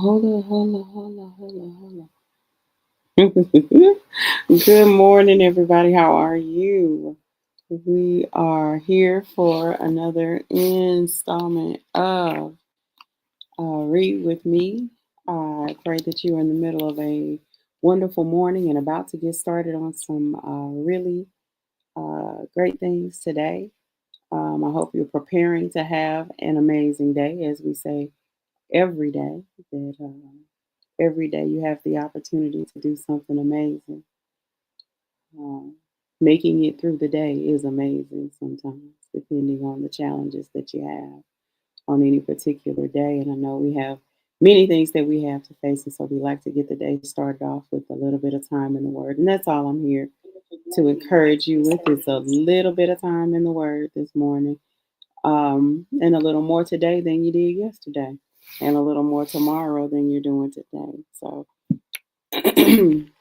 Hold on. Good morning, everybody. How are you? We are here for another installment of Read with Me. I pray that you are in the middle of a wonderful morning and about to get started on some really great things today. I hope you're preparing to have an amazing day, as we say every day. That every day you have the opportunity to do something amazing. Um, Making it through the day is amazing sometimes, depending on the challenges that you have on any particular day. And I know we have many things that we have to face, and so we like to get the day started off with a little bit of time in the Word. And that's all I'm here to encourage you with is a little bit of time in the Word this morning, and a little more today than you did yesterday, and a little more tomorrow than you're doing today. So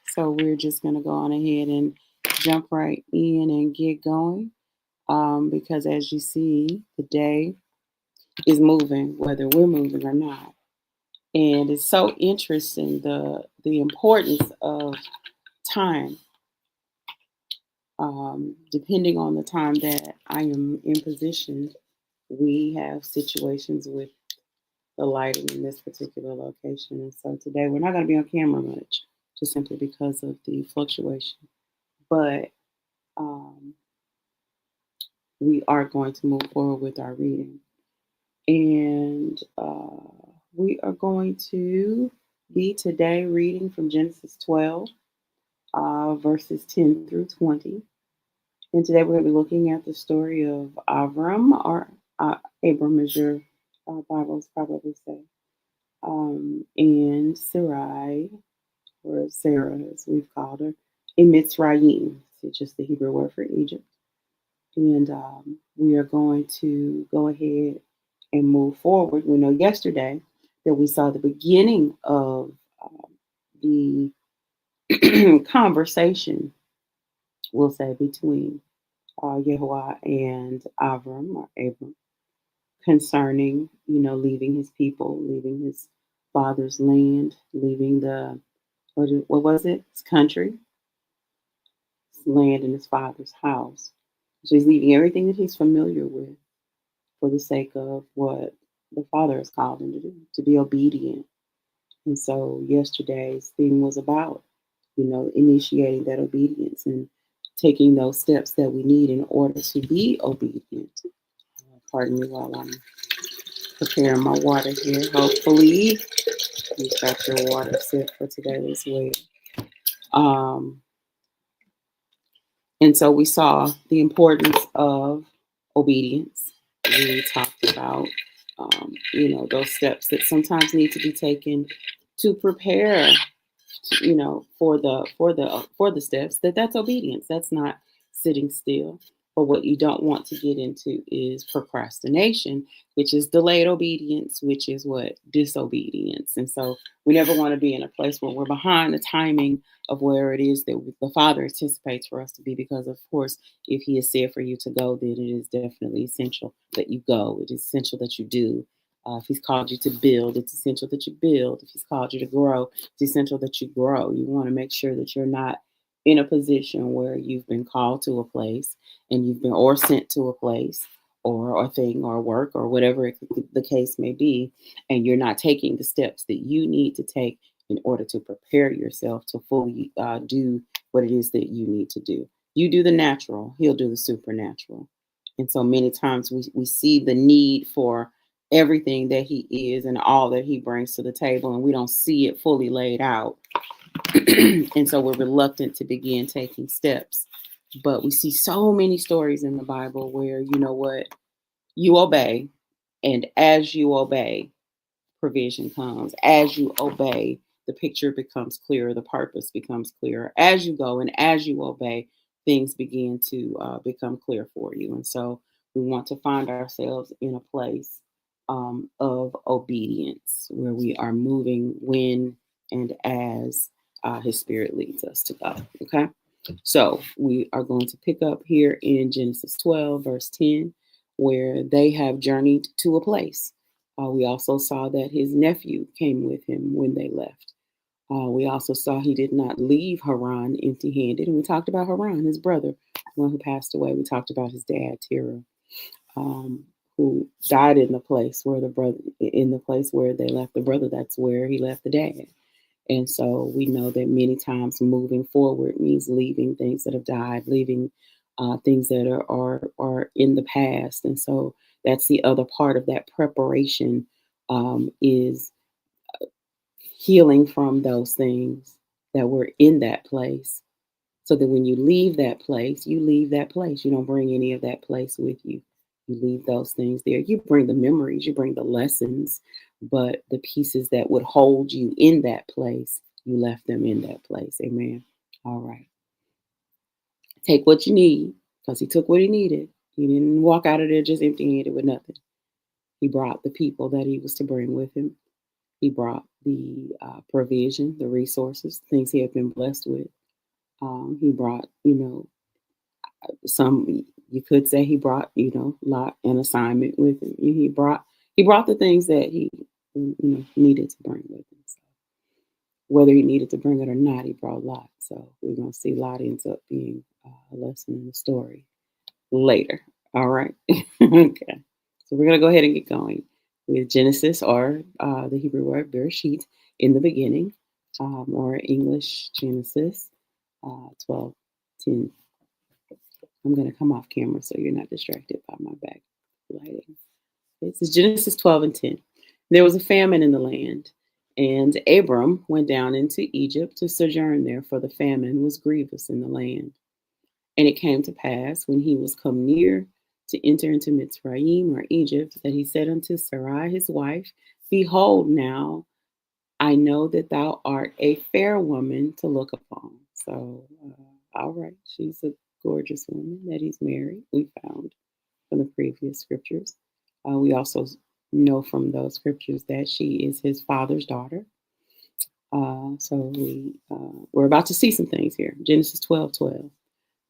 so we're just going to go on ahead and jump right in and get going, because as you see, the day is moving, whether we're moving or not. And it's so interesting the importance of time. Depending on the time that I am in position, we have situations with the lighting in this particular location. And so today we're not going to be on camera much, just simply because of the fluctuation. But um, we are going to move forward with our reading. And we are going to be today reading from Genesis 12, verses 10 through 20. And today we're going to be looking at the story of Avram, or Abram, as your Bibles probably say, and Sarai, or Sarah, as we've called her, in Mitzrayim. It's just the Hebrew word for Egypt. And we are going to go ahead and move forward. We know yesterday that we saw the beginning of the conversation, we'll say, between Yehovah and Avram, or Abram, concerning, leaving his people, leaving his father's land, leaving what was it? His country, his land, and his father's house. So he's leaving everything that he's familiar with for the sake of what the Father has called him to do, to be obedient. And so yesterday's theme was about, initiating that obedience and taking those steps that we need in order to be obedient. Pardon me while I'm preparing my water here. Hopefully, you've got your water set for today as well. Um, and so we saw the importance of obedience. We talked about, those steps that sometimes need to be taken to prepare, for the steps. That's obedience. That's not sitting still. But what you don't want to get into is procrastination, which is delayed obedience, which is what? Disobedience. And so we never want to be in a place where we're behind the timing of where it is that the Father anticipates for us to be, because of course, if He has said for you to go, then it is definitely essential that you go. It is essential that you do. If He's called you to build, it's essential that you build. If He's called you to grow, it's essential that you grow. You want to make sure that you're not in a position where you've been called to a place, and you've been or sent to a place or a thing or work or whatever the case may be, and you're not taking the steps that you need to take in order to prepare yourself to fully do what it is that you need to do. You do the natural, He'll do the supernatural. And so many times we see the need for everything that He is and all that He brings to the table, and we don't see it fully laid out. And so we're reluctant to begin taking steps. But we see so many stories in the Bible where, you obey, and as you obey, provision comes. As you obey, the picture becomes clearer, the purpose becomes clearer. As you go and as you obey, things begin to become clear for you. And so we want to find ourselves in a place of obedience, where we are moving when and as His Spirit leads us to go. Okay? So we are going to pick up here in Genesis 12, verse 10, where they have journeyed to a place. We also saw that his nephew came with him when they left. We also saw he did not leave Haran empty-handed, and we talked about Haran, his brother, the one who passed away. We talked about his dad, Terah, who died in the place where they left the brother. That's where he left the dad. And so we know that many times moving forward means leaving things that have died, leaving things that are in the past. And so that's the other part of that preparation, is healing from those things that were in that place. So that when you leave that place, you leave that place. You don't bring any of that place with you. You leave those things there. You bring the memories, you bring the lessons, but the pieces that would hold you in that place, you left them in that place. Amen. All right. Take what you need, because he took what he needed. He didn't walk out of there just empty handed with nothing. He brought the people that he was to bring with him. He brought the provision, the resources, things he had been blessed with. He brought, some, you could say he brought, lot an assignment with him. He brought the things that he needed to bring with him. So whether he needed to bring it or not, he brought Lot. So we're gonna see Lot ends up being a lesson in the story later. All right. Okay. So we're gonna go ahead and get going with Genesis, or the Hebrew word Bereshit, in the beginning, or English Genesis 12:10. I'm going to come off camera so you're not distracted by my backlighting. This is Genesis 12:10. There was a famine in the land, and Abram went down into Egypt to sojourn there, for the famine was grievous in the land. And it came to pass, when he was come near to enter into Mitzrayim, or Egypt, that he said unto Sarai his wife, Behold, now I know that thou art a fair woman to look upon. So, all right, she's a gorgeous woman that he's married, we found from the previous scriptures. We also know from those scriptures that she is his father's daughter. We're about to see some things here. Genesis 12:12.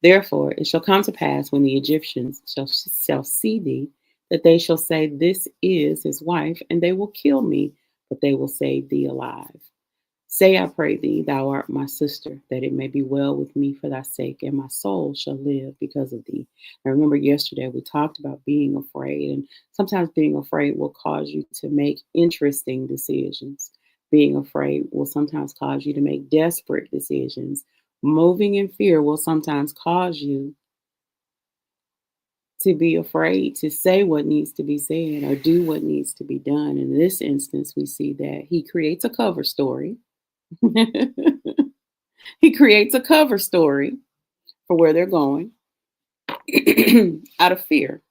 Therefore, it shall come to pass, when the Egyptians shall see thee, that they shall say, This is his wife, and they will kill me, but they will save thee alive. Say, I pray thee, thou art my sister, that it may be well with me for thy sake, and my soul shall live because of thee. I remember yesterday we talked about being afraid, and sometimes being afraid will cause you to make interesting decisions. Being afraid will sometimes cause you to make desperate decisions. Moving in fear will sometimes cause you to be afraid to say what needs to be said or do what needs to be done. In this instance, we see that he creates a cover story. He creates a cover story for where they're going out of fear.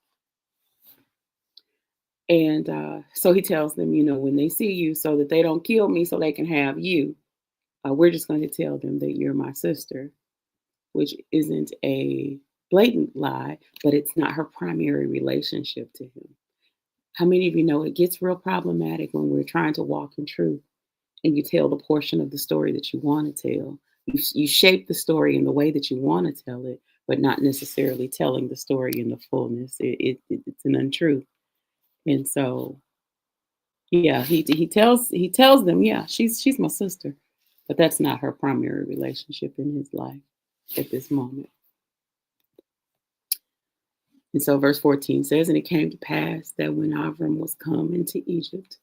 And so he tells them, when they see you, so that they don't kill me, so they can have you, we're just going to tell them that you're my sister, which isn't a blatant lie, but it's not her primary relationship to him. How many of you know it gets real problematic when we're trying to walk in truth and you tell the portion of the story that you want to tell? You shape the story in the way that you want to tell it, but not necessarily telling the story in the fullness. It's an untruth. And so, yeah, he tells them, yeah, she's my sister, but that's not her primary relationship in his life at this moment. And so verse 14 says, And it came to pass that when Avram was come into Egypt,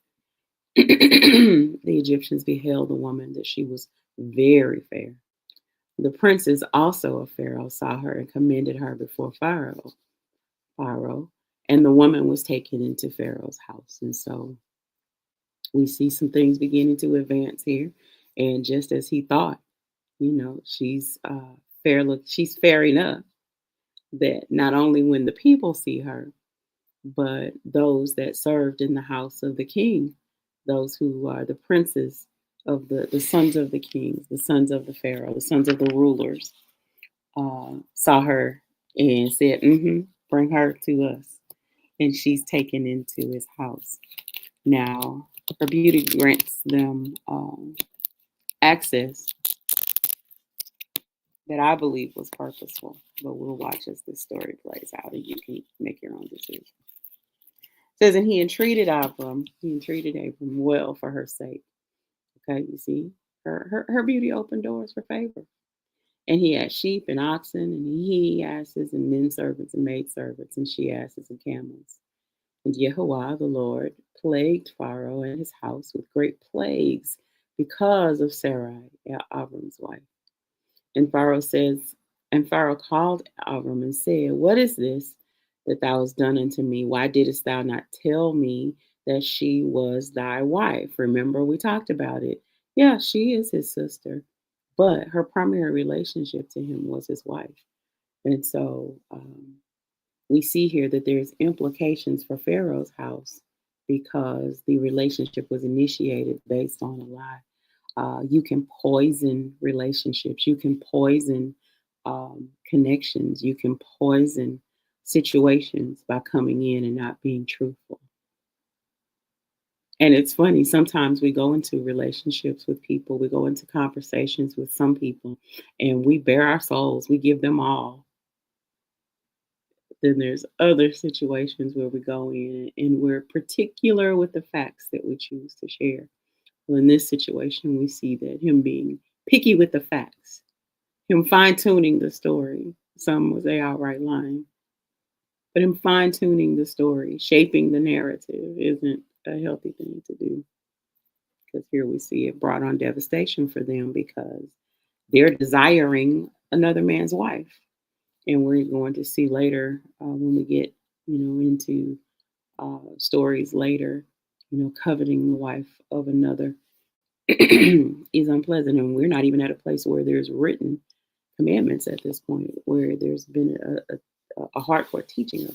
the Egyptians beheld the woman, that she was very fair. The princes also of Pharaoh saw her and commended her before Pharaoh. And the woman was taken into Pharaoh's house. And so we see some things beginning to advance here. And just as he thought, she's she's fair enough that not only when the people see her, but those that served in the house of the king, those who are the princes of the sons of the kings, the sons of the Pharaoh, the sons of the rulers, saw her and said, bring her to us. And she's taken into his house. Now, her beauty grants them access that I believe was purposeful. But we'll watch as this story plays out and you can make your own decision. says, and he entreated Abram well for her sake. Okay, you see, her beauty opened doors for favor. And he had sheep and oxen, and he asses and men servants and maid servants, and she asses and camels. And Yehovah, the Lord, plagued Pharaoh and his house with great plagues because of Sarai, Avram's wife. And Pharaoh called Avram and said, what is this that thou hast done unto me? Why didst thou not tell me that she was thy wife? Remember, we talked about it. Yeah, she is his sister, but her primary relationship to him was his wife. And so we see here that there's implications for Pharaoh's house because the relationship was initiated based on a lie. You can poison relationships. You can poison connections. You can poison situations by coming in and not being truthful. And it's funny, sometimes we go into relationships with people, we go into conversations with some people, and we bare our souls, we give them all. Then there's other situations where we go in and we're particular with the facts that we choose to share. Well, in this situation, we see that him being picky with the facts, him fine tuning the story. Some would say outright lying, but him fine tuning the story, shaping the narrative isn't a healthy thing to do. Because here we see it brought on devastation for them because they're desiring another man's wife. And we're going to see later when we get, into stories later, coveting the wife of another is unpleasant. And we're not even at a place where there's written commandments at this point, where there's been a hardcore teaching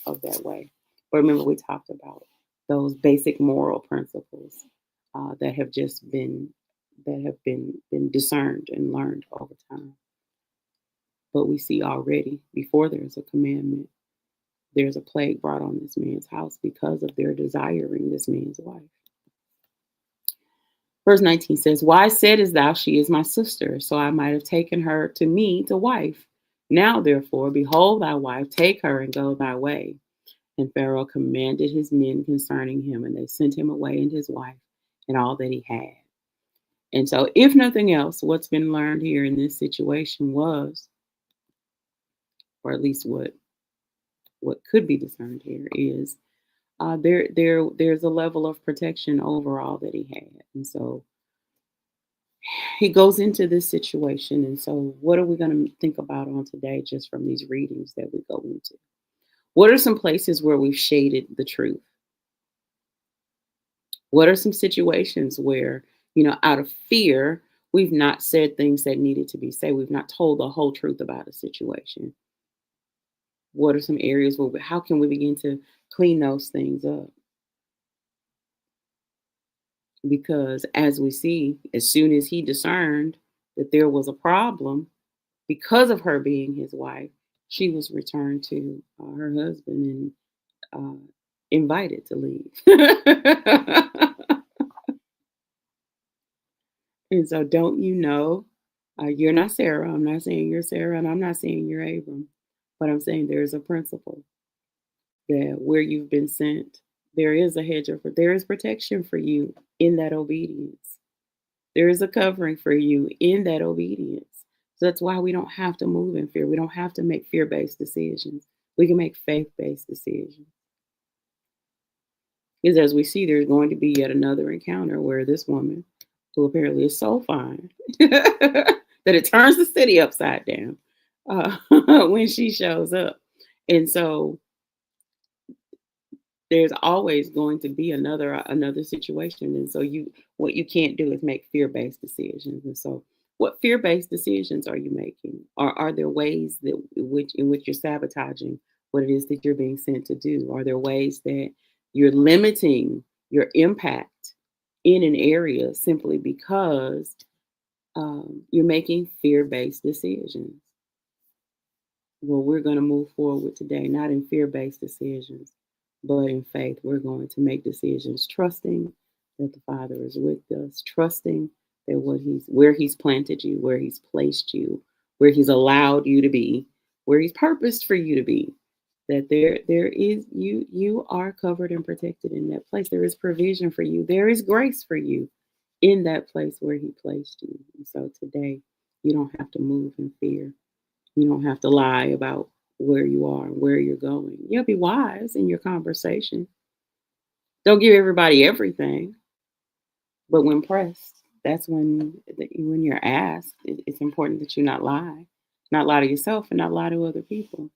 of that way. But remember, we talked about those basic moral principles that have been discerned and learned over time. But we see already before there's a commandment, there's a plague brought on this man's house because of their desiring this man's wife. Verse 19 says, why saidest thou, she is my sister, so I might have taken her to me to wife? Now, therefore, behold thy wife, take her and go thy way. And Pharaoh commanded his men concerning him, and they sent him away and his wife and all that he had. And so, if nothing else, what's been learned here in this situation was, or at least what could be discerned here is there's a level of protection over all that he had. And so he goes into this situation. And so what are we going to think about on today just from these readings that we go into? What are some places where we've shaded the truth? What are some situations where, out of fear, we've not said things that needed to be said? We've not told the whole truth about a situation. What are some areas where how can we begin to clean those things up? Because as we see, as soon as he discerned that there was a problem because of her being his wife, she was returned to her husband and invited to leave. And so don't you know, you're not Sarah. I'm not saying you're Sarah, and I'm not saying you're Abram. But I'm saying there's a principle that where you've been sent, there is a there is protection for you in that obedience. There is a covering for you in that obedience. So that's why we don't have to move in fear. We don't have to make fear-based decisions. We can make faith-based decisions. Because as we see, there's going to be yet another encounter where this woman, who apparently is so fine that it turns the city upside down when she shows up. And so there's always going to be another situation. And so what you can't do is make fear-based decisions. And so what fear-based decisions are you making? Or are there ways that in which you're sabotaging what it is that you're being sent to do? Are there ways that you're limiting your impact in an area simply because you're making fear-based decisions? Well, we're going to move forward today, not in fear-based decisions, but in faith. We're going to make decisions, trusting that the Father is with us, trusting that where He's planted you, where He's placed you, where He's allowed you to be, where He's purposed for you to be, that there is you are covered and protected in that place. There is provision for you. There is grace for you in that place where he placed you. And so today, you don't have to move in fear. You don't have to lie about where you are and where you're going. You'll be wise in your conversation. Don't give everybody everything, but when pressed, that's when you're asked, it's important that you not lie to yourself and not lie to other people,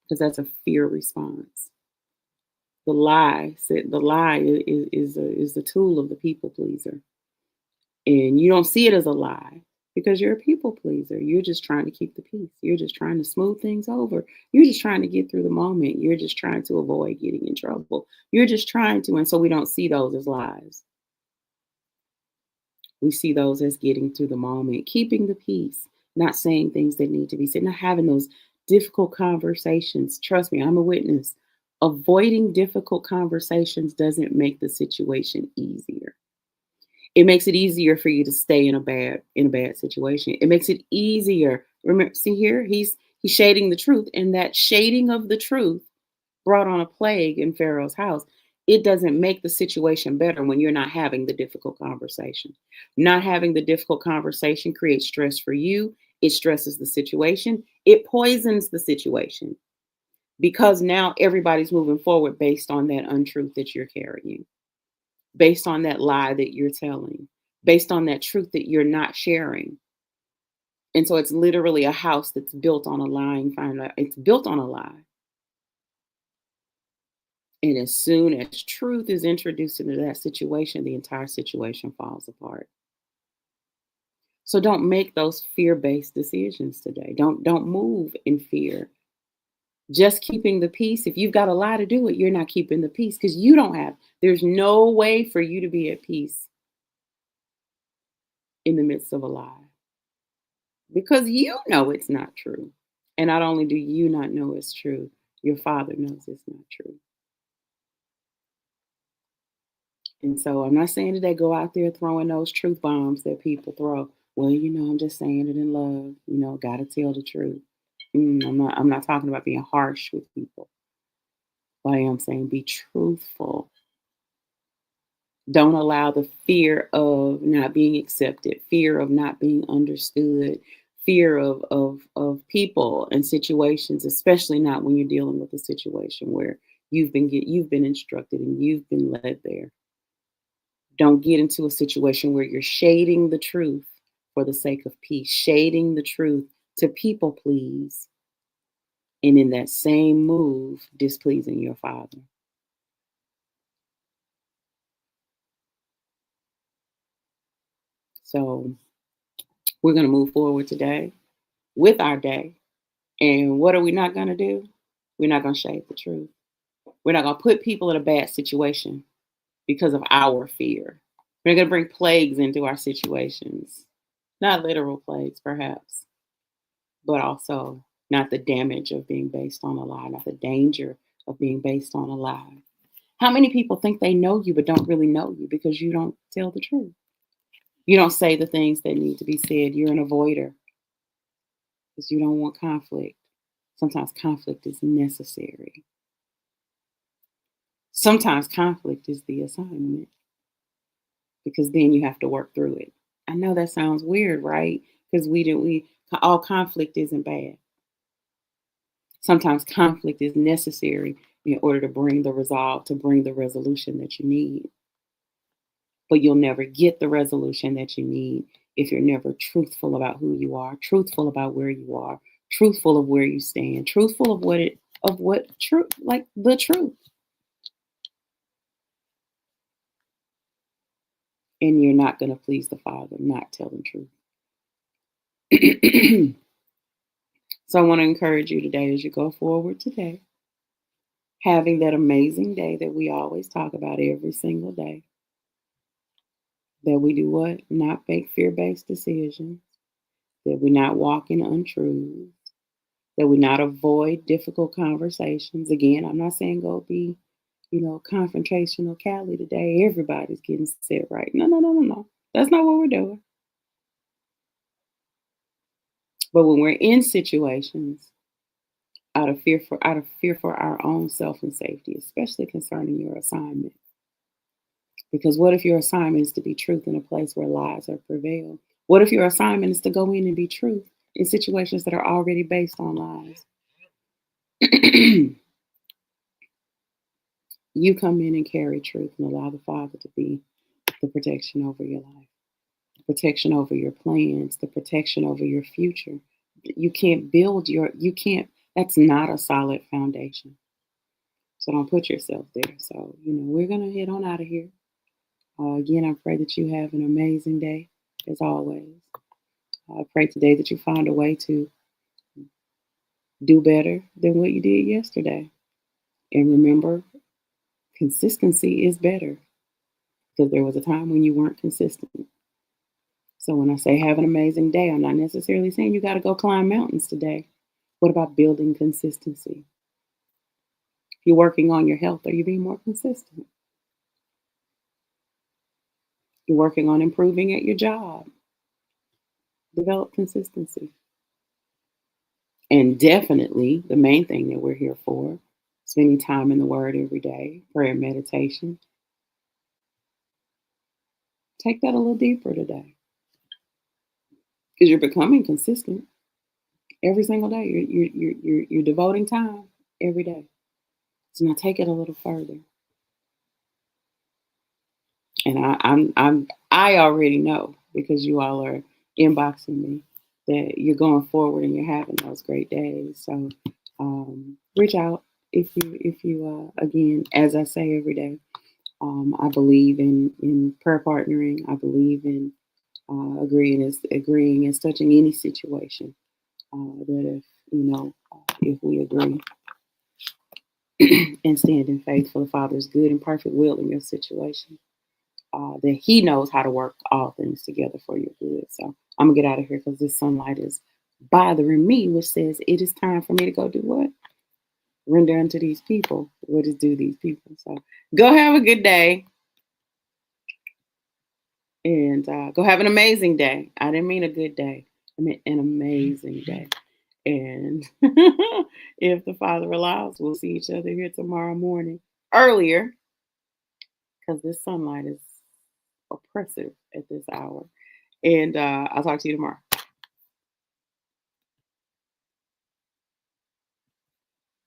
because that's a fear response. The lie is the tool of the people pleaser, and you don't see it as a lie because you're a people pleaser. You're just trying to keep the peace. You're just trying to smooth things over. You're just trying to get through the moment. You're just trying to avoid getting in trouble. You're just trying to, and so we don't see those as lies. We see those as getting through the moment, keeping the peace, not saying things that need to be said, not having those difficult conversations. Trust me, I'm a witness. Avoiding difficult conversations doesn't make the situation easier. It makes it easier for you to stay in a bad situation. It makes it easier. Remember, see here, he's shading the truth, and that shading of the truth brought on a plague in Pharaoh's house. It doesn't make the situation better when you're not having the difficult conversation. Not having the difficult conversation creates stress for you. It stresses the situation. It poisons the situation because now everybody's moving forward based on that untruth that you're carrying, based on that lie that you're telling, based on that truth that you're not sharing. And so it's literally a house that's built on a lying foundation. It's built on a lie. And as soon as truth is introduced into that situation, the entire situation falls apart. So don't make those fear-based decisions today. Don't move in fear. Just keeping the peace. If you've got a lie to do it, you're not keeping the peace because there's no way for you to be at peace in the midst of a lie because you know it's not true. And not only do you not know it's true, your father knows it's not true. And so I'm not saying today go out there throwing those truth bombs that people throw. Well, I'm just saying it in love. Gotta tell the truth. I'm not talking about being harsh with people. But I am saying be truthful. Don't allow the fear of not being accepted, fear of not being understood, fear of people and situations, especially not when you're dealing with a situation where you've been instructed and you've been led there. Don't get into a situation where you're shading the truth for the sake of peace, shading the truth to people please, and in that same move, displeasing your father. So we're going to move forward today with our day. And what are we not going to do? We're not going to shade the truth. We're not going to put people in a bad situation because of our fear. We're going to bring plagues into our situations. Not literal plagues, perhaps, but also not the damage of being based on a lie, not the danger of being based on a lie. How many people think they know you but don't really know you because you don't tell the truth? You don't say the things that need to be said. You're an avoider because you don't want conflict. Sometimes conflict is necessary. Sometimes conflict is the assignment because then you have to work through it. I know that sounds weird, right? Because all conflict isn't bad. Sometimes conflict is necessary in order to bring the resolve, to bring the resolution that you need. But you'll never get the resolution that you need if you're never truthful about who you are, truthful about where you are, truthful of where you stand, truthful of what truth, like the truth. And you're not going to please the Father, not telling truth. So I want to encourage you today as you go forward today, having that amazing day that we always talk about every single day, that we do what? Not make fear-based decisions, that we not walk in untruths, that we not avoid difficult conversations. Again, I'm not saying go be, confrontational Cali today. Everybody's getting set right. No, no, no, no, no. That's not what we're doing. But when we're in situations out of fear for our own self and safety, especially concerning your assignment. Because what if your assignment is to be truth in a place where lies are prevailed? What if your assignment is to go in and be truth in situations that are already based on lies? You come in and carry truth and allow the Father to be the protection over your life, the protection over your plans, the protection over your future. You can't, that's not a solid foundation. So don't put yourself there. So, we're going to head on out of here. Again, I pray that you have an amazing day, as always. I pray today that you find a way to do better than what you did yesterday. And remember, consistency is better because there was a time when you weren't consistent. So when I say have an amazing day, I'm not necessarily saying you got to go climb mountains today. What about building consistency? If you're working on your health, are you being more consistent? You're working on improving at your job. Develop consistency. And definitely the main thing that we're here for, spending time in the Word every day, prayer and meditation. Take that a little deeper today because you're becoming consistent every single day. You're devoting time every day. So now take it a little further. And I already know because you all are inboxing me that you're going forward and you're having those great days. So reach out if you again, as I say every day, I believe in prayer partnering. I believe in agreeing is touching any situation. That if we agree and stand in faith for the Father's good and perfect will in your situation, that He knows how to work all things together for your good. So I'm gonna get out of here because this sunlight is bothering me, which says it is time for me to go do what? Render unto these people what is due these people. So go have a good day and go have an amazing day. I didn't mean a good day. I meant an amazing day. And if the Father allows, we'll see each other here tomorrow morning earlier because this sunlight is oppressive at this hour. And I'll talk to you tomorrow.